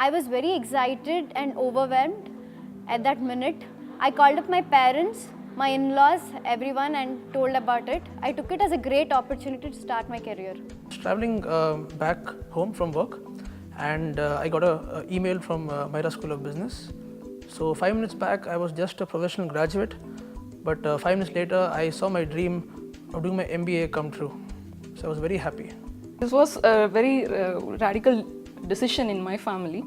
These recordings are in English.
I was very excited and overwhelmed at that minute. I called up my parents, my in-laws, everyone, and told about it. I took it as a great opportunity to start my career. I was traveling back home from work, and I got an email from MYRA School of Business. So 5 minutes back, I was just a professional graduate, but 5 minutes later, I saw my dream of doing my MBA come true. So I was very happy. This was a very radical decision in my family.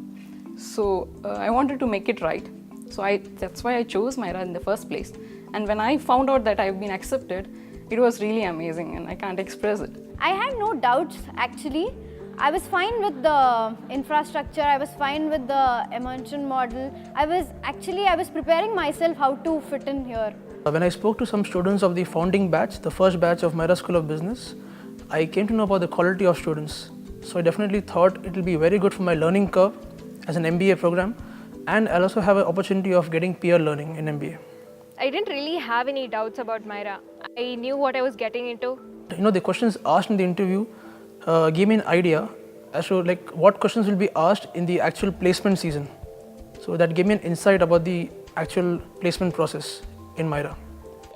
So I wanted to make it right. So that's why I chose MYRA in the first place. And when I found out that I've been accepted, it was really amazing and I can't express it. I had no doubts actually. I was fine with the infrastructure, I was fine with the immersion model. I was preparing myself how to fit in here. When I spoke to some students of the founding batch, the first batch of MYRA School of Business, I came to know about the quality of students. So I definitely thought it will be very good for my learning curve as an MBA program, and I'll also have an opportunity of getting peer learning in MBA. I didn't really have any doubts about MYRA. I knew what I was getting into. The questions asked in the interview gave me an idea as to what questions will be asked in the actual placement season. So that gave me an insight about the actual placement process in MYRA.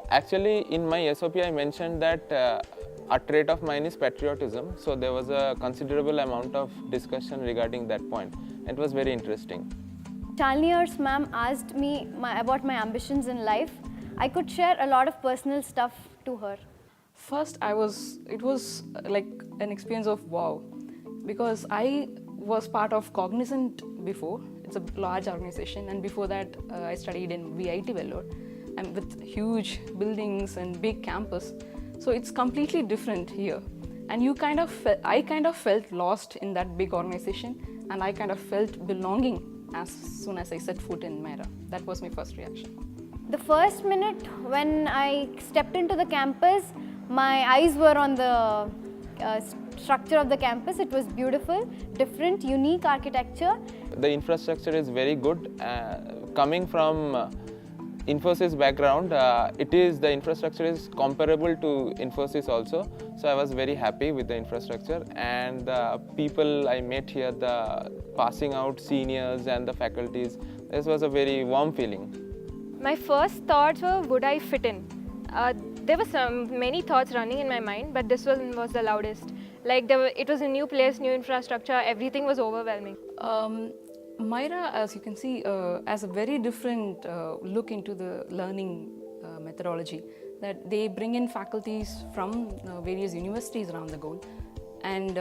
Actually, in my SOP, I mentioned that a trait of mine is patriotism. So there was a considerable amount of discussion regarding that point. It was very interesting. Chalnier's ma'am asked me about my ambitions in life. I could share a lot of personal stuff to her. First, it was like an experience of wow, because I was part of Cognizant before. It's a large organization, and before that I studied in VIT Vellore, and with huge buildings and big campus. So it's completely different here. And I kind of felt lost in that big organization, and I kind of felt belonging as soon as I set foot in MYRA. That was my first reaction. The first minute when I stepped into the campus, my eyes were on the structure of the campus. It was beautiful, different, unique architecture. The infrastructure is very good. Coming from Infosys background, the infrastructure is comparable to Infosys also. So I was very happy with the infrastructure, and the people I met here, the passing out seniors and the faculties, this was a very warm feeling. My first thoughts were, would I fit in? There were many thoughts running in my mind, but this one was the loudest. It was a new place, new infrastructure, everything was overwhelming. MYRA, as you can see, has a very different look into the learning methodology. That they bring in faculties from various universities around the globe, and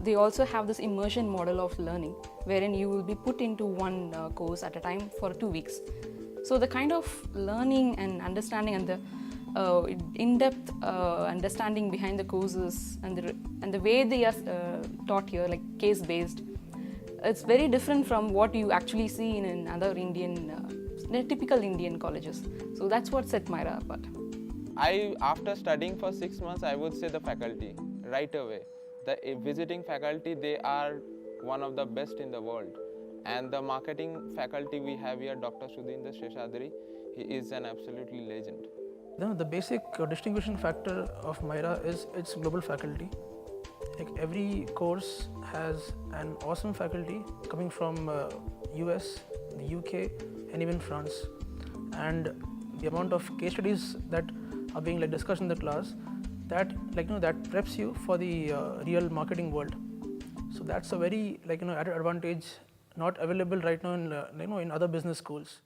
they also have this immersion model of learning, wherein you will be put into one course at a time for 2 weeks. So the kind of learning and understanding and the in-depth understanding behind the courses and the way they are taught here, like case-based, it's very different from what you actually see in other typical Indian colleges. So that's what set MYRA apart. After studying for 6 months, I would say the faculty, right away. The visiting faculty, they are one of the best in the world. And the marketing faculty we have here, Dr. Sudhindra Sheshadri, he is an absolutely legend. The basic distinguishing factor of MYRA is its global faculty. Every course has an awesome faculty coming from US, the UK, and even France. And the amount of case studies that are being discussed in the class, that that preps you for the real marketing world. So that's a very added advantage not available right now in in other business schools.